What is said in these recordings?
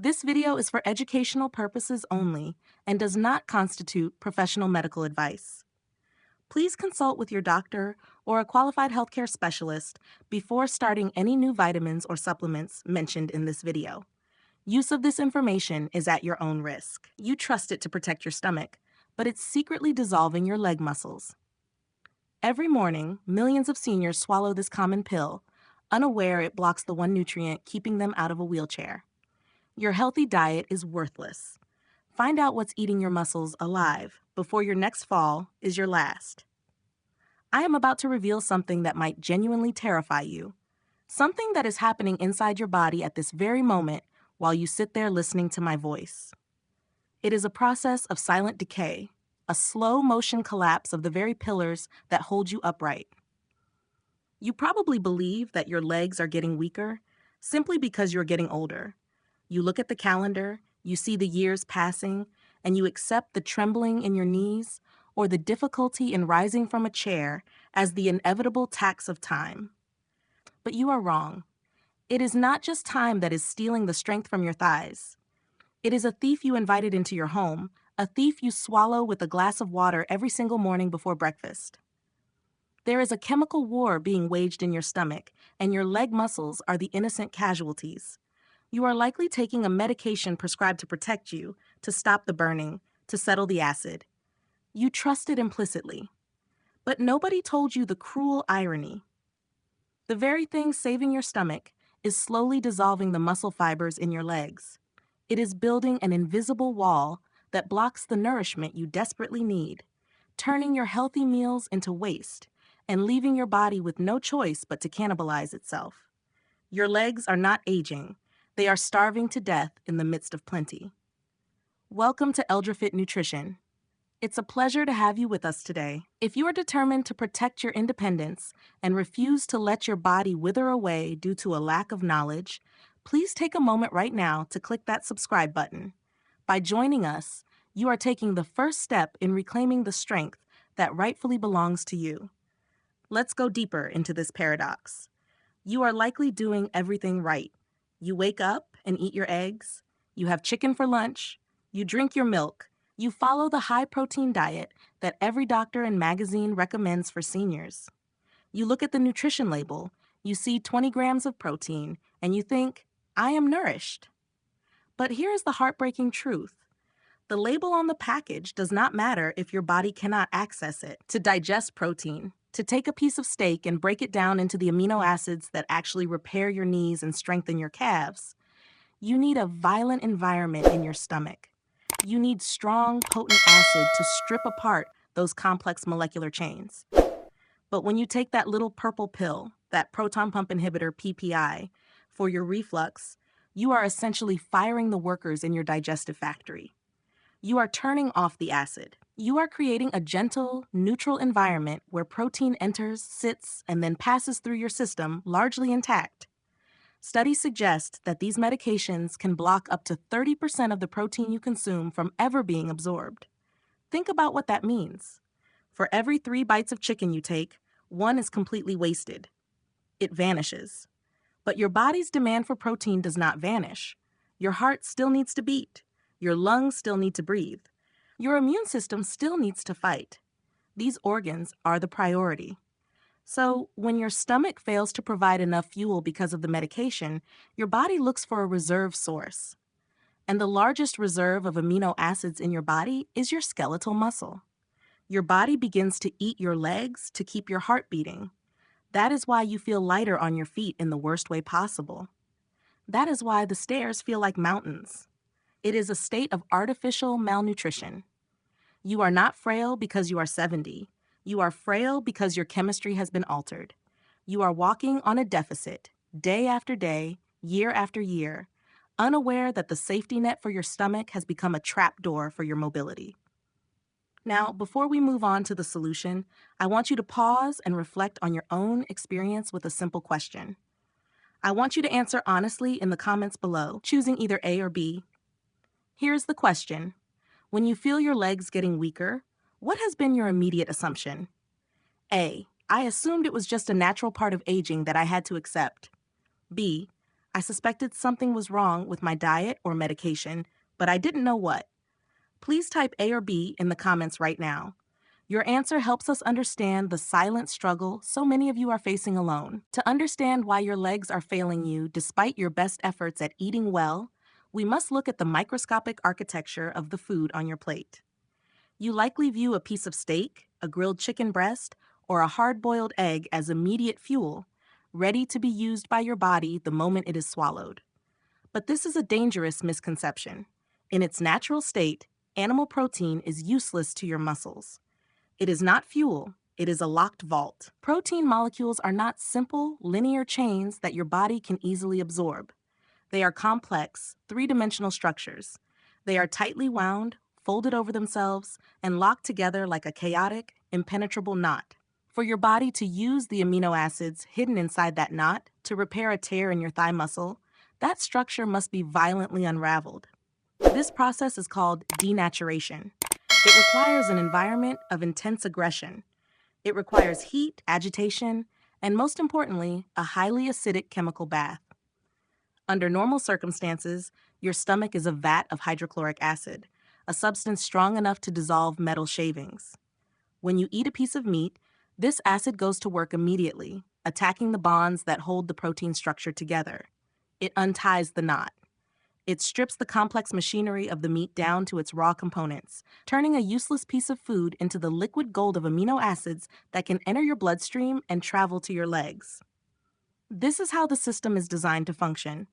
This video is for educational purposes only and does not constitute professional medical advice. Please consult with your doctor or a qualified healthcare specialist before starting any new vitamins or supplements mentioned in this video. Use of this information is at your own risk. You trust it to protect your stomach, but it's secretly dissolving your leg muscles. Every morning, millions of seniors swallow this common pill, unaware it blocks the one nutrient keeping them out of a wheelchair. Your healthy diet is worthless. Find out what's eating your muscles alive before your next fall is your last. I am about to reveal something that might genuinely terrify you. Something that is happening inside your body at this very moment while you sit there listening to my voice. It is a process of silent decay, a slow motion collapse of the very pillars that hold you upright. You probably believe that your legs are getting weaker simply because you're getting older. You look at the calendar, you see the years passing, and you accept the trembling in your knees or the difficulty in rising from a chair as the inevitable tax of time. But you are wrong. It is not just time that is stealing the strength from your thighs. It is a thief you invited into your home, a thief you swallow with a glass of water every single morning before breakfast. There is a chemical war being waged in your stomach, and your leg muscles are the innocent casualties. You are likely taking a medication prescribed to protect you, to stop the burning, to settle the acid. You trust it implicitly. But nobody told you the cruel irony. The very thing saving your stomach is slowly dissolving the muscle fibers in your legs. It is building an invisible wall that blocks the nourishment you desperately need, turning your healthy meals into waste and leaving your body with no choice but to cannibalize itself. Your legs are not aging. They are starving to death in the midst of plenty. Welcome to EldraFit Nutrition. It's a pleasure to have you with us today. If you are determined to protect your independence and refuse to let your body wither away due to a lack of knowledge, please take a moment right now to click that subscribe button. By joining us, you are taking the first step in reclaiming the strength that rightfully belongs to you. Let's go deeper into this paradox. You are likely doing everything right. You wake up and eat your eggs. You have chicken for lunch. You drink your milk. You follow the high-protein diet that every doctor and magazine recommends for seniors. You look at the nutrition label. You see 20 grams of protein, and you think, I am nourished. But here is the heartbreaking truth. The label on the package does not matter if your body cannot access it. To digest protein, to take a piece of steak and break it down into the amino acids that actually repair your knees and strengthen your calves, you need a violent environment in your stomach. You need strong, potent acid to strip apart those complex molecular chains. But when you take that little purple pill, that proton pump inhibitor PPI, for your reflux, you are essentially firing the workers in your digestive factory. You are turning off the acid. You are creating a gentle, neutral environment where protein enters, sits, and then passes through your system largely intact. Studies suggest that these medications can block up to 30% of the protein you consume from ever being absorbed. Think about what that means. For every 3 bites of chicken you take, 1 is completely wasted. It vanishes. But your body's demand for protein does not vanish. Your heart still needs to beat. Your lungs still need to breathe. Your immune system still needs to fight. These organs are the priority. So, when your stomach fails to provide enough fuel because of the medication, your body looks for a reserve source. And the largest reserve of amino acids in your body is your skeletal muscle. Your body begins to eat your legs to keep your heart beating. That is why you feel lighter on your feet in the worst way possible. That is why the stairs feel like mountains. It is a state of artificial malnutrition. You are not frail because you are 70. You are frail because your chemistry has been altered. You are walking on a deficit, day after day, year after year, unaware that the safety net for your stomach has become a trapdoor for your mobility. Now, before we move on to the solution, I want you to pause and reflect on your own experience with a simple question. I want you to answer honestly in the comments below, choosing either A or B. Here's the question. When you feel your legs getting weaker, what has been your immediate assumption? A. I assumed it was just a natural part of aging that I had to accept. B. I suspected something was wrong with my diet or medication, but I didn't know what. Please type A or B in the comments right now. Your answer helps us understand the silent struggle so many of you are facing alone. To understand why your legs are failing you despite your best efforts at eating well, we must look at the microscopic architecture of the food on your plate. You likely view a piece of steak, a grilled chicken breast, or a hard-boiled egg as immediate fuel, ready to be used by your body the moment it is swallowed. But this is a dangerous misconception. In its natural state, animal protein is useless to your muscles. It is not fuel, it is a locked vault. Protein molecules are not simple, linear chains that your body can easily absorb. They are complex, three-dimensional structures. They are tightly wound, folded over themselves, and locked together like a chaotic, impenetrable knot. For your body to use the amino acids hidden inside that knot to repair a tear in your thigh muscle, that structure must be violently unraveled. This process is called denaturation. It requires an environment of intense aggression. It requires heat, agitation, and most importantly, a highly acidic chemical bath. Under normal circumstances, your stomach is a vat of hydrochloric acid, a substance strong enough to dissolve metal shavings. When you eat a piece of meat, this acid goes to work immediately, attacking the bonds that hold the protein structure together. It unties the knot. It strips the complex machinery of the meat down to its raw components, turning a useless piece of food into the liquid gold of amino acids that can enter your bloodstream and travel to your legs. This is how the system is designed to function.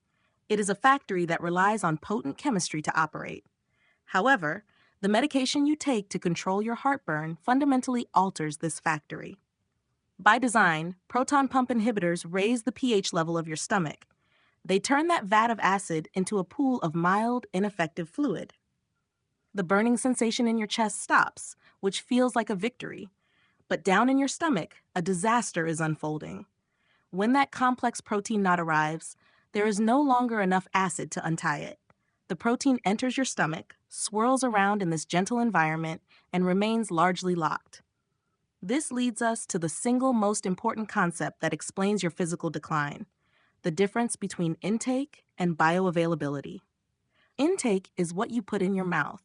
It is a factory that relies on potent chemistry to operate. However, the medication you take to control your heartburn fundamentally alters this factory. By design, proton pump inhibitors raise the pH level of your stomach. They turn that vat of acid into a pool of mild, ineffective fluid. The burning sensation in your chest stops, which feels like a victory. But down in your stomach, a disaster is unfolding. When that complex protein knot arrives, there is no longer enough acid to untie it. The protein enters your stomach, swirls around in this gentle environment, and remains largely locked. This leads us to the single most important concept that explains your physical decline: the difference between intake and bioavailability. Intake is what you put in your mouth.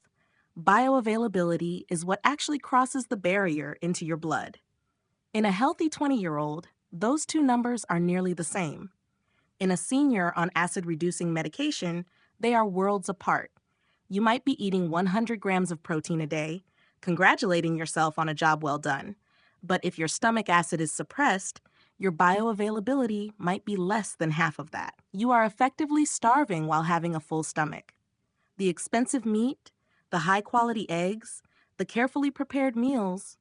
Bioavailability is what actually crosses the barrier into your blood. In a healthy 20-year-old, those two numbers are nearly the same. In a senior on acid-reducing medication, they are worlds apart. You might be eating 100 grams of protein a day, congratulating yourself on a job well done. But if your stomach acid is suppressed, your bioavailability might be less than half of that. You are effectively starving while having a full stomach. The expensive meat, the high-quality eggs, the carefully prepared meals,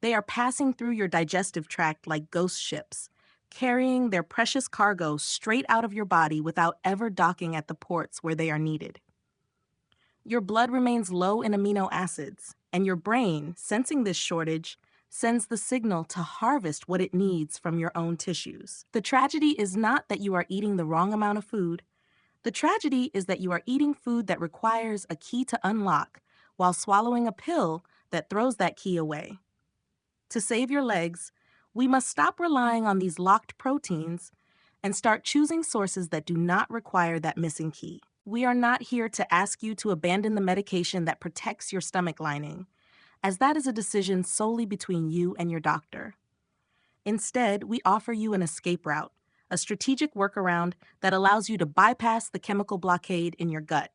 they are passing through your digestive tract like ghost ships, carrying their precious cargo straight out of your body without ever docking at the ports where they are needed. Your blood remains low in amino acids, and your brain, sensing this shortage, sends the signal to harvest what it needs from your own tissues. The tragedy is not that you are eating the wrong amount of food. The tragedy is that you are eating food that requires a key to unlock while swallowing a pill that throws that key away. To save your legs, we must stop relying on these locked proteins and start choosing sources that do not require that missing key. We are not here to ask you to abandon the medication that protects your stomach lining, as that is a decision solely between you and your doctor. Instead, we offer you an escape route, a strategic workaround that allows you to bypass the chemical blockade in your gut.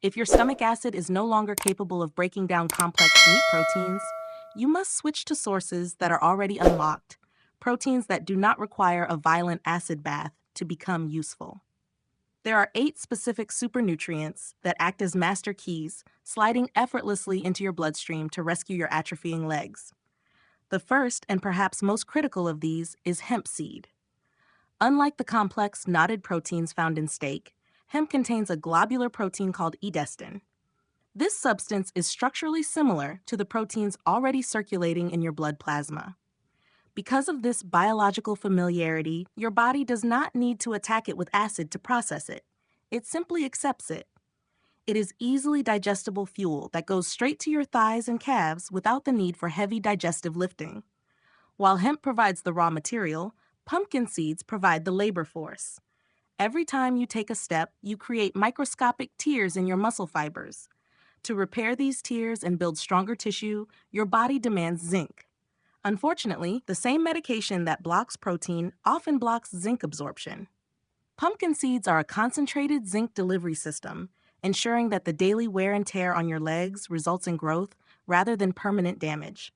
If your stomach acid is no longer capable of breaking down complex meat proteins, you must switch to sources that are already unlocked, proteins that do not require a violent acid bath to become useful. There are 8 specific supernutrients that act as master keys, sliding effortlessly into your bloodstream to rescue your atrophying legs. The first and perhaps most critical of these is hemp seed. Unlike the complex knotted proteins found in steak, hemp contains a globular protein called edestin. This substance is structurally similar to the proteins already circulating in your blood plasma. Because of this biological familiarity, your body does not need to attack it with acid to process it. It simply accepts it. It is easily digestible fuel that goes straight to your thighs and calves without the need for heavy digestive lifting. While hemp provides the raw material, pumpkin seeds provide the labor force. Every time you take a step, you create microscopic tears in your muscle fibers. To repair these tears and build stronger tissue, your body demands zinc. Unfortunately, the same medication that blocks protein often blocks zinc absorption. Pumpkin seeds are a concentrated zinc delivery system, ensuring that the daily wear and tear on your legs results in growth rather than permanent damage.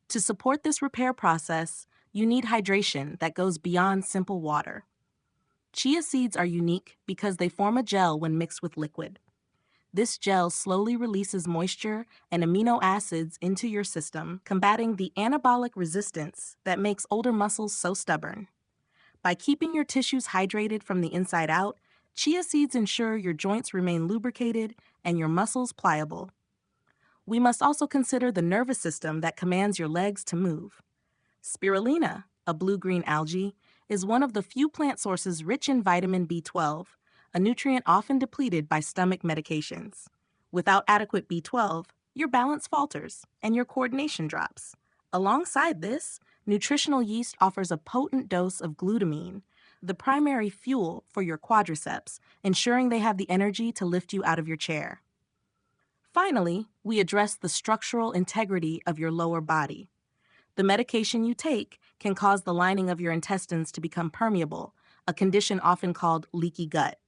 To support this repair process, you need hydration that goes beyond simple water. Chia seeds are unique because they form a gel when mixed with liquid. This gel slowly releases moisture and amino acids into your system, combating the anabolic resistance that makes older muscles so stubborn. By keeping your tissues hydrated from the inside out, chia seeds ensure your joints remain lubricated and your muscles pliable. We must also consider the nervous system that commands your legs to move. Spirulina, a blue-green algae, is one of the few plant sources rich in vitamin B12, a nutrient often depleted by stomach medications. Without adequate B12, your balance falters and your coordination drops. Alongside this, nutritional yeast offers a potent dose of glutamine, the primary fuel for your quadriceps, ensuring they have the energy to lift you out of your chair. Finally, we address the structural integrity of your lower body. The medication you take can cause the lining of your intestines to become permeable, a condition often called leaky gut.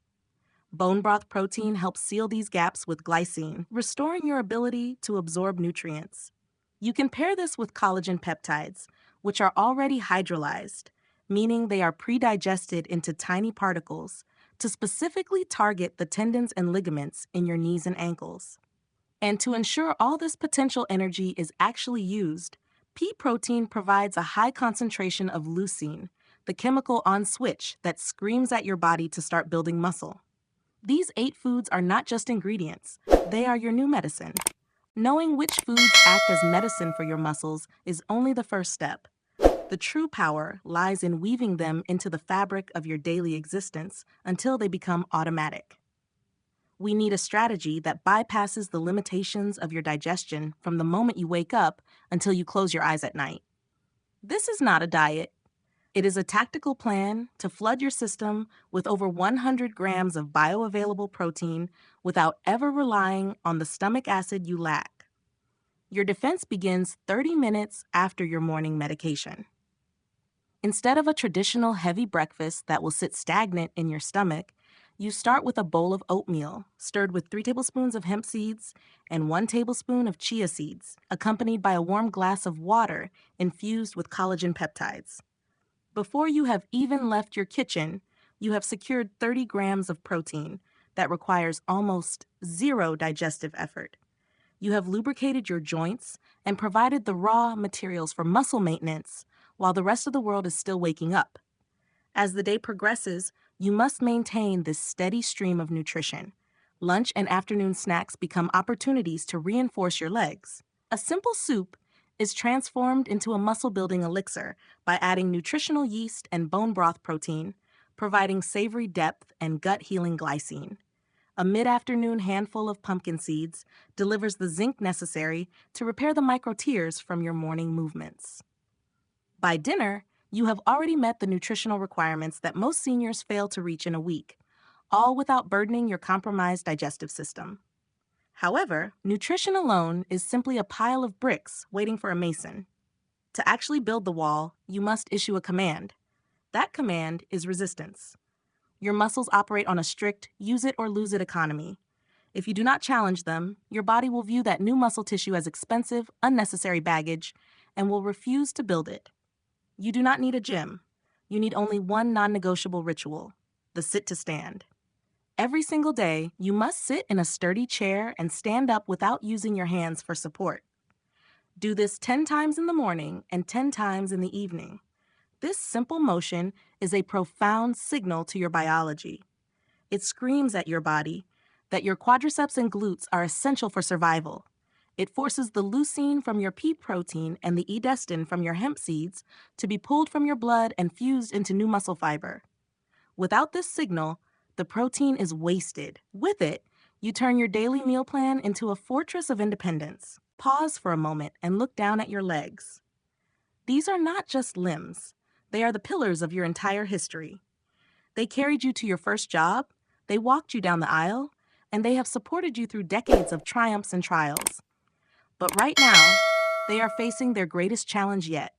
Bone broth protein helps seal these gaps with glycine, restoring your ability to absorb nutrients. You can pair this with collagen peptides, which are already hydrolyzed, meaning they are pre-digested into tiny particles to specifically target the tendons and ligaments in your knees and ankles. And to ensure all this potential energy is actually used, pea protein provides a high concentration of leucine, the chemical on switch that screams at your body to start building muscle. These 8 foods are not just ingredients, they are your new medicine. Knowing which foods act as medicine for your muscles is only the first step. The true power lies in weaving them into the fabric of your daily existence until they become automatic. We need a strategy that bypasses the limitations of your digestion from the moment you wake up until you close your eyes at night. This is not a diet. It is a tactical plan to flood your system with over 100 grams of bioavailable protein without ever relying on the stomach acid you lack. Your defense begins 30 minutes after your morning medication. Instead of a traditional heavy breakfast that will sit stagnant in your stomach, you start with a bowl of oatmeal, stirred with 3 tablespoons of hemp seeds and 1 tablespoon of chia seeds, accompanied by a warm glass of water infused with collagen peptides. Before you have even left your kitchen, you have secured 30 grams of protein that requires almost zero digestive effort. You have lubricated your joints and provided the raw materials for muscle maintenance while the rest of the world is still waking up. As the day progresses, you must maintain this steady stream of nutrition. Lunch and afternoon snacks become opportunities to reinforce your legs. A simple soup is transformed into a muscle-building elixir by adding nutritional yeast and bone broth protein, providing savory depth and gut-healing glycine. A mid-afternoon handful of pumpkin seeds delivers the zinc necessary to repair the micro-tears from your morning movements. By dinner, you have already met the nutritional requirements that most seniors fail to reach in a week, all without burdening your compromised digestive system. However, nutrition alone is simply a pile of bricks waiting for a mason. To actually build the wall, you must issue a command. That command is resistance. Your muscles operate on a strict use-it-or-lose-it economy. If you do not challenge them, your body will view that new muscle tissue as expensive, unnecessary baggage and will refuse to build it. You do not need a gym. You need only one non-negotiable ritual, the sit-to-stand. Every single day, you must sit in a sturdy chair and stand up without using your hands for support. Do this 10 times in the morning and 10 times in the evening. This simple motion is a profound signal to your biology. It screams at your body that your quadriceps and glutes are essential for survival. It forces the leucine from your pea protein and the edestin from your hemp seeds to be pulled from your blood and fused into new muscle fiber. Without this signal, the protein is wasted. With it, you turn your daily meal plan into a fortress of independence. Pause for a moment and look down at your legs. These are not just limbs. They are the pillars of your entire history. They carried you to your first job, they walked you down the aisle, and they have supported you through decades of triumphs and trials. But right now, they are facing their greatest challenge yet.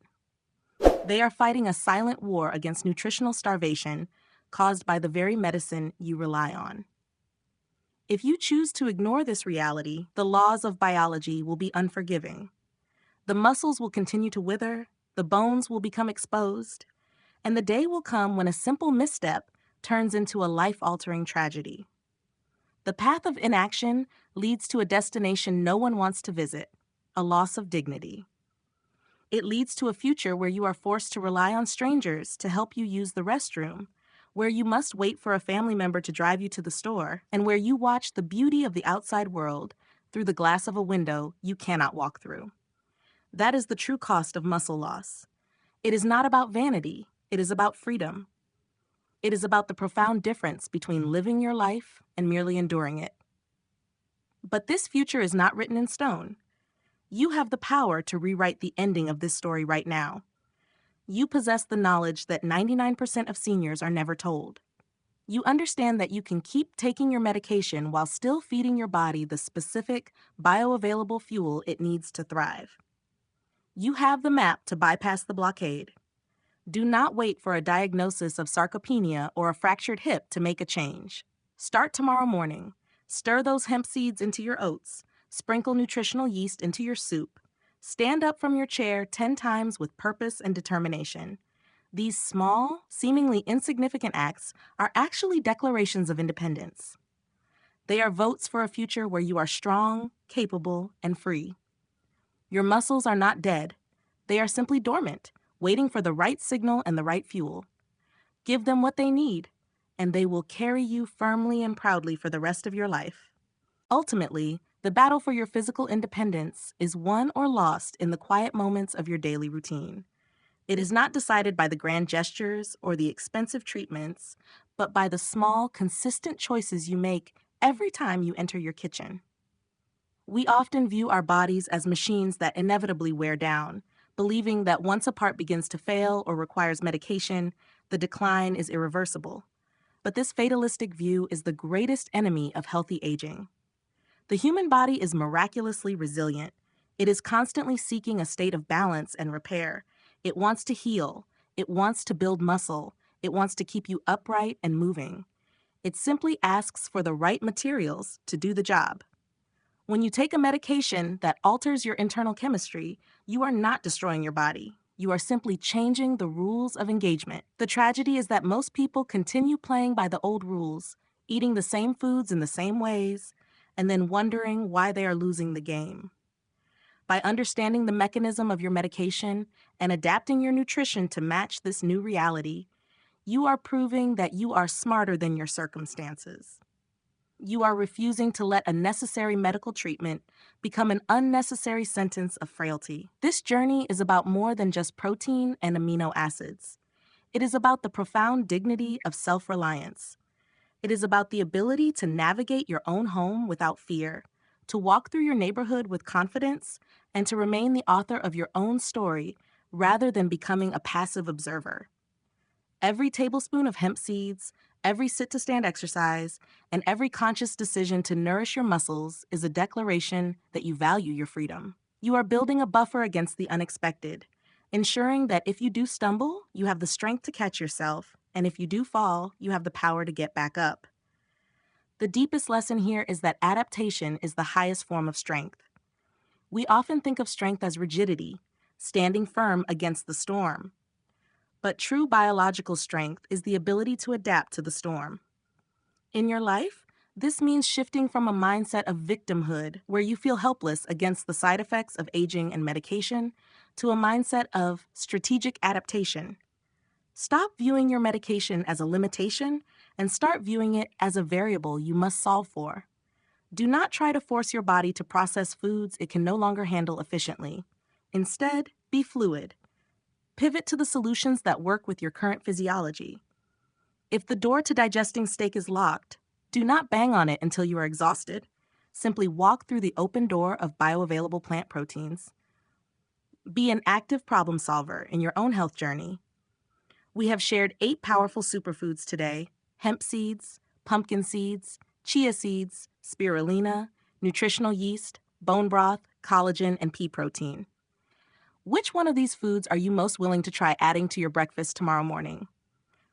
They are fighting a silent war against nutritional starvation caused by the very medicine you rely on. If you choose to ignore this reality, the laws of biology will be unforgiving. The muscles will continue to wither, the bones will become exposed, and the day will come when a simple misstep turns into a life-altering tragedy. The path of inaction leads to a destination no one wants to visit, a loss of dignity. It leads to a future where you are forced to rely on strangers to help you use the restroom, where you must wait for a family member to drive you to the store, and where you watch the beauty of the outside world through the glass of a window you cannot walk through. That is the true cost of muscle loss. It is not about vanity, it is about freedom. It is about the profound difference between living your life and merely enduring it. But this future is not written in stone. You have the power to rewrite the ending of this story right now. You possess the knowledge that 99% of seniors are never told. You understand that you can keep taking your medication while still feeding your body the specific, bioavailable fuel it needs to thrive. You have the map to bypass the blockade. Do not wait for a diagnosis of sarcopenia or a fractured hip to make a change. Start tomorrow morning. Stir those hemp seeds into your oats. Sprinkle nutritional yeast into your soup. Stand up from your chair 10 times with purpose and determination. These small, seemingly insignificant acts are actually declarations of independence. They are votes for a future where you are strong, capable, and free. Your muscles are not dead. They are simply dormant, waiting for the right signal and the right fuel. Give them what they need, and they will carry you firmly and proudly for the rest of your life. Ultimately, the battle for your physical independence is won or lost in the quiet moments of your daily routine. It is not decided by the grand gestures or the expensive treatments, but by the small, consistent choices you make every time you enter your kitchen. We often view our bodies as machines that inevitably wear down, believing that once a part begins to fail or requires medication, the decline is irreversible. But this fatalistic view is the greatest enemy of healthy aging. The human body is miraculously resilient. It is constantly seeking a state of balance and repair. It wants to heal. It wants to build muscle. It wants to keep you upright and moving. It simply asks for the right materials to do the job. When you take a medication that alters your internal chemistry, you are not destroying your body. You are simply changing the rules of engagement. The tragedy is that most people continue playing by the old rules, eating the same foods in the same ways, and then wondering why they are losing the game. By understanding the mechanism of your medication and adapting your nutrition to match this new reality, you are proving that you are smarter than your circumstances. You are refusing to let a necessary medical treatment become an unnecessary sentence of frailty. This journey is about more than just protein and amino acids. It is about the profound dignity of self-reliance. It is about the ability to navigate your own home without fear, to walk through your neighborhood with confidence, and to remain the author of your own story rather than becoming a passive observer. Every tablespoon of hemp seeds, every sit-to-stand exercise, and every conscious decision to nourish your muscles is a declaration that you value your freedom. You are building a buffer against the unexpected, ensuring that if you do stumble, you have the strength to catch yourself, and if you do fall, you have the power to get back up. The deepest lesson here is that adaptation is the highest form of strength. We often think of strength as rigidity, standing firm against the storm. But true biological strength is the ability to adapt to the storm. In your life, this means shifting from a mindset of victimhood, where you feel helpless against the side effects of aging and medication, to a mindset of strategic adaptation. Stop viewing your medication as a limitation and start viewing it as a variable you must solve for. Do not try to force your body to process foods it can no longer handle efficiently. Instead, be fluid. Pivot to the solutions that work with your current physiology. If the door to digesting steak is locked, do not bang on it until you are exhausted. Simply walk through the open door of bioavailable plant proteins. Be an active problem solver in your own health journey. We have shared 8 powerful superfoods today: hemp seeds, pumpkin seeds, chia seeds, spirulina, nutritional yeast, bone broth, collagen, and pea protein. Which one of these foods are you most willing to try adding to your breakfast tomorrow morning?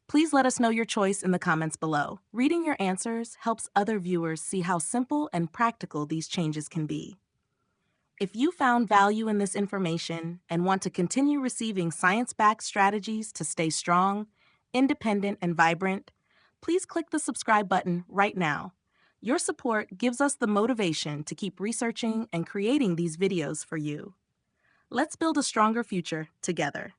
Please let us know your choice in the comments below. Reading your answers helps other viewers see how simple and practical these changes can be. If you found value in this information and want to continue receiving science-backed strategies to stay strong, independent, and vibrant, please click the subscribe button right now. Your support gives us the motivation to keep researching and creating these videos for you. Let's build a stronger future together.